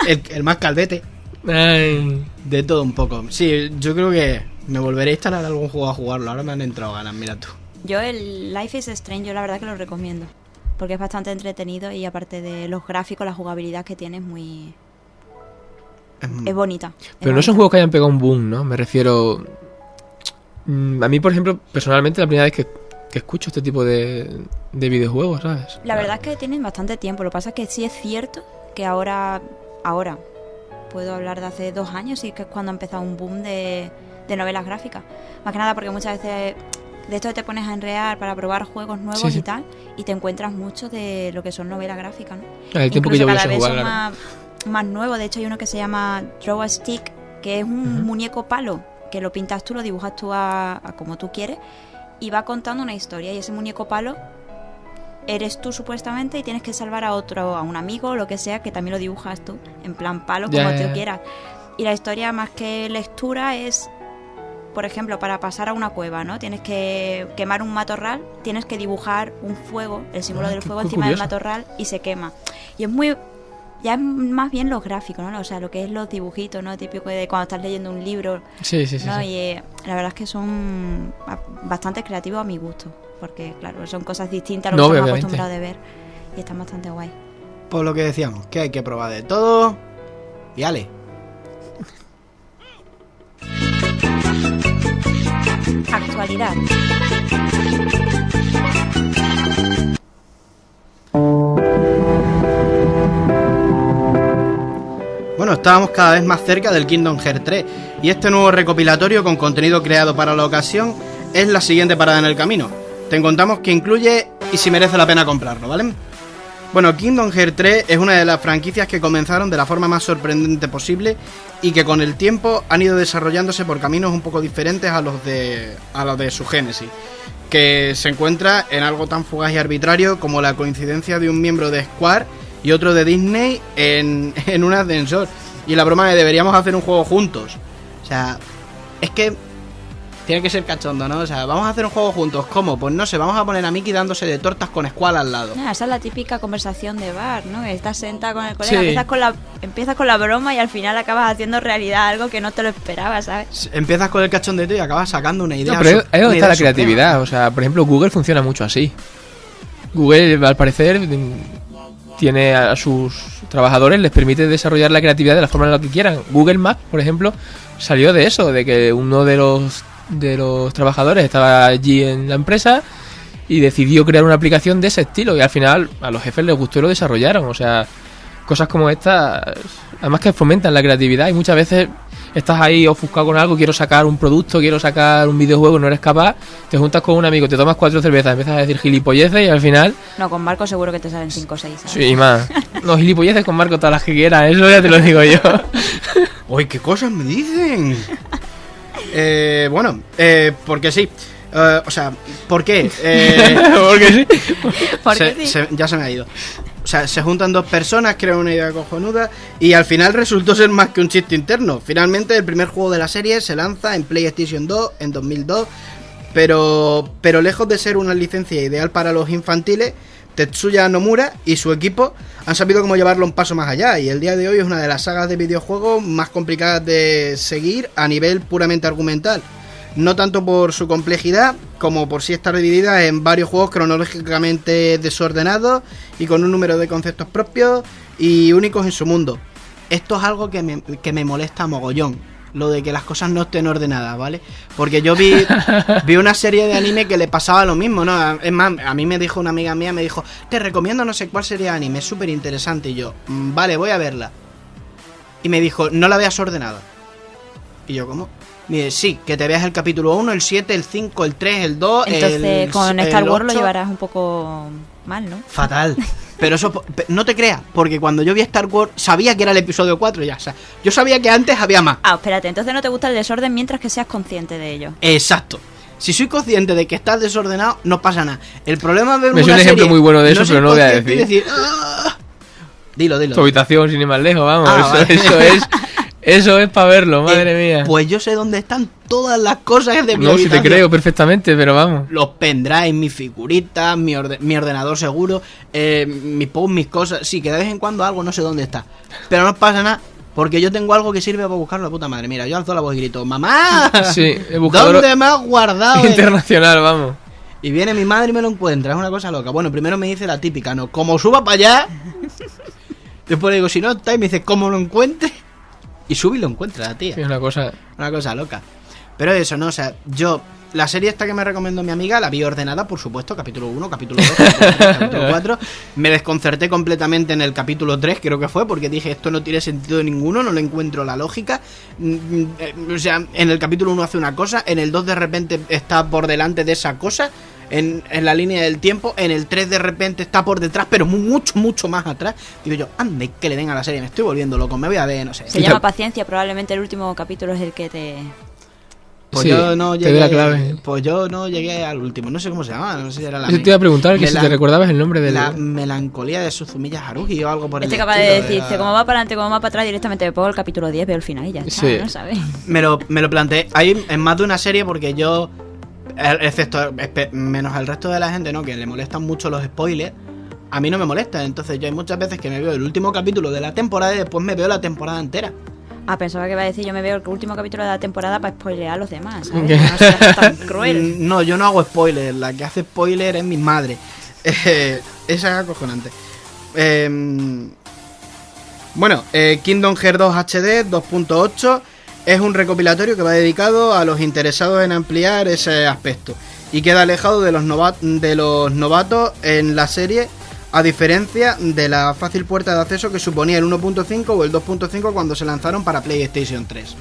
Speaker 2: el más calvete.
Speaker 4: Ay.
Speaker 2: De todo un poco. Sí, yo creo que me volveré a instalar algún juego a jugarlo. Ahora me han entrado ganas, mira tú.
Speaker 3: Yo el Life is Strange, yo la verdad que lo recomiendo. Porque es bastante entretenido y aparte de los gráficos, la jugabilidad que tiene es muy... Es bonita.
Speaker 4: Pero no son juegos que hayan pegado un boom, ¿no? Me refiero... A mí, por ejemplo, personalmente, la primera vez que escucho este tipo de videojuegos, ¿sabes?
Speaker 3: La verdad es que tienen bastante tiempo. Lo que pasa es que sí es cierto que ahora puedo hablar de hace 2 años y que es cuando ha empezado un boom de novelas gráficas. Más que nada porque muchas veces de esto te pones a enrear para probar juegos nuevos
Speaker 4: Sí.
Speaker 3: y tal, y te encuentras mucho de lo que son novelas gráficas, ¿no?
Speaker 4: El tiempo que
Speaker 3: Incluso
Speaker 4: yo voy
Speaker 3: cada
Speaker 4: a
Speaker 3: vez
Speaker 4: jugar,
Speaker 3: son
Speaker 4: claro.
Speaker 3: más nuevos. De hecho hay uno que se llama Draw a Stick, que es un muñeco palo que lo pintas tú, lo dibujas tú a como tú quieres, y va contando una historia, y ese muñeco palo eres tú supuestamente y tienes que salvar a otro, a un amigo o lo que sea, que también lo dibujas tú, en plan palo, como tú quieras. Y la historia, más que lectura, es, por ejemplo, para pasar a una cueva, ¿no? Tienes que quemar un matorral, tienes que dibujar un fuego, el símbolo del fuego encima del matorral, y se quema. Y es muy... Ya es más bien los gráficos, ¿no? O sea, lo que es los dibujitos, ¿no? Típico de cuando estás leyendo un libro.
Speaker 4: Sí.
Speaker 3: ¿no? Y la verdad es que son bastante creativos a mi gusto. Porque, claro, son cosas distintas a lo que estamos acostumbrados de ver. Y están bastante guay.
Speaker 2: Por lo que decíamos, que hay que probar de todo. Y ale.
Speaker 3: Actualidad.
Speaker 2: Bueno, estábamos cada vez más cerca del Kingdom Hearts 3 y este nuevo recopilatorio con contenido creado para la ocasión es la siguiente parada en el camino. Te contamos que incluye y si merece la pena comprarlo, ¿vale? Bueno, Kingdom Hearts 3 es una de las franquicias que comenzaron de la forma más sorprendente posible y que con el tiempo han ido desarrollándose por caminos un poco diferentes a los de su génesis, que se encuentra en algo tan fugaz y arbitrario como la coincidencia de un miembro de Square y otro de Disney en un ascensor. Y la broma de deberíamos hacer un juego juntos. O sea, es que tiene que ser cachondo, ¿no? O sea, vamos a hacer un juego juntos. ¿Cómo? Pues no sé, vamos a poner a Mickey dándose de tortas con Squall al lado.
Speaker 3: Esa es la típica conversación de bar, ¿no? Que estás sentado con el colega, empiezas con la broma y al final acabas haciendo realidad algo que no te lo esperabas, ¿sabes?
Speaker 2: Empiezas con el cachondeo y acabas sacando una idea.
Speaker 4: No, pero ahí es donde está la creatividad. O sea, por ejemplo, Google funciona mucho así. Google, al parecer, tiene a sus trabajadores, les permite desarrollar la creatividad de la forma en la que quieran. Google Maps, por ejemplo, salió de eso, de que uno de los trabajadores estaba allí en la empresa y decidió crear una aplicación de ese estilo, y al final a los jefes les gustó y lo desarrollaron. O sea, cosas como estas, además que fomentan la creatividad, y muchas veces estás ahí ofuscado con algo, quiero sacar un producto, quiero sacar un videojuego, no eres capaz, te juntas con un amigo, te tomas 4 cervezas, empiezas a decir gilipolleces y al final...
Speaker 3: No, con Marco seguro que te salen 5 o 6, ¿sabes?
Speaker 4: Sí, más. Los gilipolleces con Marco todas las que quieras, eso ya te lo digo yo.
Speaker 2: ¡Uy, qué cosas me dicen! Porque sí. O sea, ¿por qué?
Speaker 4: Porque sí.
Speaker 2: Ya se me ha ido. O sea, se juntan dos personas, crean una idea cojonuda y al final resultó ser más que un chiste interno. Finalmente, el primer juego de la serie se lanza en PlayStation 2 en 2002, pero lejos de ser una licencia ideal para los infantiles, Tetsuya Nomura y su equipo han sabido cómo llevarlo un paso más allá, y el día de hoy es una de las sagas de videojuegos más complicadas de seguir a nivel puramente argumental. No tanto por su complejidad, como por sí estar dividida en varios juegos cronológicamente desordenados y con un número de conceptos propios y únicos en su mundo. Esto es algo que me molesta mogollón, lo de que las cosas no estén ordenadas, ¿vale? Porque yo vi una serie de anime que le pasaba lo mismo, ¿no? Es más, a mí me dijo una amiga mía, me dijo, te recomiendo no sé cuál serie de anime, es súper interesante. Y yo, vale, voy a verla. Y me dijo, no la veas ordenada. Y yo, ¿cómo? Mire, sí, que te veas el capítulo 1, el 7, el 5, el 3, el 2,
Speaker 3: Entonces con Star Wars lo
Speaker 2: 8.
Speaker 3: llevarás un poco mal, ¿no?
Speaker 2: Fatal. Pero eso, no te creas, porque cuando yo vi Star Wars sabía que era el episodio 4 ya. O sea, yo sabía que antes había más.
Speaker 3: Ah, espérate, entonces no te gusta el desorden mientras que seas consciente de ello.
Speaker 2: Exacto. Si soy consciente de que estás desordenado, no pasa nada. El problema es ver
Speaker 4: Me
Speaker 2: una
Speaker 4: un ejemplo
Speaker 2: serie,
Speaker 4: muy bueno de eso,
Speaker 2: no ser
Speaker 4: pero no voy a
Speaker 2: consciente y
Speaker 4: decir.
Speaker 2: ¡Ah! Dilo.
Speaker 4: Tu habitación, sin ir más lejos, vamos.
Speaker 2: Ah,
Speaker 4: Eso es para verlo, madre mía.
Speaker 2: Pues yo sé dónde están todas las cosas de mi
Speaker 4: No, si
Speaker 2: habitación.
Speaker 4: te creo perfectamente, pero vamos.
Speaker 2: Los pendrives, mis figuritas, mi ordenador seguro, mis posts, mis cosas. Sí, que de vez en cuando algo no sé dónde está. Pero no pasa nada, porque yo tengo algo que sirve para buscarlo de puta madre. Mira, yo alzo la voz y grito, ¡mamá!
Speaker 4: Sí, he buscado
Speaker 2: ¿Dónde me has guardado?
Speaker 4: internacional, vamos.
Speaker 2: Y viene mi madre y me lo encuentra, es una cosa loca. Bueno, primero me dice la típica, ¿no? Como suba para allá. Después le digo, si no está, y me dice, ¿cómo lo encuentre? Y sube y lo encuentra la tía.
Speaker 4: Es una cosa...
Speaker 2: Una cosa loca. Pero eso, ¿no? O sea, yo... La serie esta que me recomendó mi amiga la vi ordenada, por supuesto, capítulo 1, capítulo 2, capítulo 3, capítulo 4. Me desconcerté completamente en el capítulo 3, creo que fue, porque dije, esto no tiene sentido ninguno, no le encuentro la lógica. O sea, en el capítulo 1 hace una cosa, en el 2 de repente está por delante de esa cosa, en la línea del tiempo, en el 3 de repente está por detrás, pero mucho más atrás. Digo yo, ande, que le den a la serie, me estoy volviendo loco, me voy a ver, no sé.
Speaker 3: Se llama Paciencia, probablemente el último capítulo es el que te...
Speaker 2: Pues
Speaker 4: sí,
Speaker 2: yo no
Speaker 4: te
Speaker 2: llegué.
Speaker 4: doy la clave.
Speaker 2: Pues yo no llegué al último. No sé cómo se llama. No sé si era la.
Speaker 4: Yo te iba a preguntar que si te recordabas el nombre de
Speaker 2: la melancolía de Suzumiya Haruhi o algo por el
Speaker 3: capaz de decirte, como va para adelante, como va para atrás, directamente me pongo el capítulo 10, veo el final y ya está,
Speaker 4: Sí.
Speaker 3: ¿no sabes?
Speaker 2: Me lo planteé. Hay en más de una serie porque yo, excepto menos al resto de la gente, ¿no? Que le molestan mucho los spoilers. A mí no me molesta. Entonces yo hay muchas veces que me veo el último capítulo de la temporada y después me veo la temporada entera.
Speaker 3: Ah, pensaba que iba a decir, yo me veo el último capítulo de la temporada para spoilear a los demás, ¿sabes? Que no seas tan cruel.
Speaker 2: No, yo no hago spoiler. La que hace spoiler es mi madre. Esa es acojonante. Bueno, Kingdom Hearts 2 HD 2.8 es un recopilatorio que va dedicado a los interesados en ampliar ese aspecto y queda alejado de los novatos en la serie, a diferencia de la fácil puerta de acceso que suponía el 1.5 o el 2.5 cuando se lanzaron para PlayStation 3.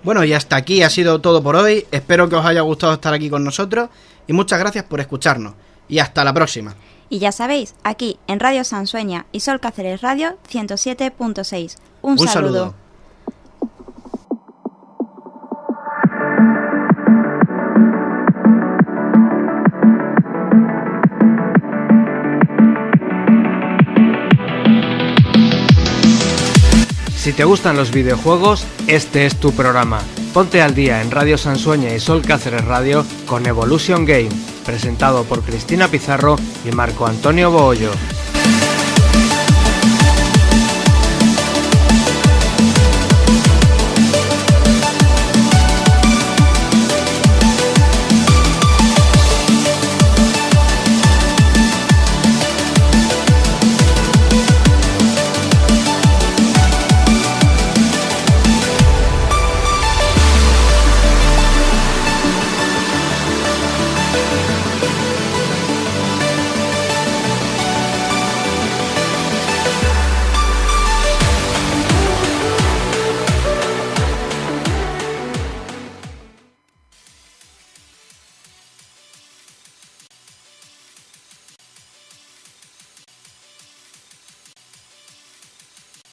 Speaker 2: Bueno, y hasta aquí ha sido todo por hoy. Espero que os haya gustado estar aquí con nosotros y muchas gracias por escucharnos. Y hasta la próxima.
Speaker 3: Y ya sabéis, aquí en Radio Sansueña y Sol Cáceres Radio 107.6. Un saludo.
Speaker 1: Si te gustan los videojuegos, este es tu programa. Ponte al día en Radio Sansueña y Sol Cáceres Radio con Evolution Game, presentado por Cristina Pizarro y Marco Antonio Boollo.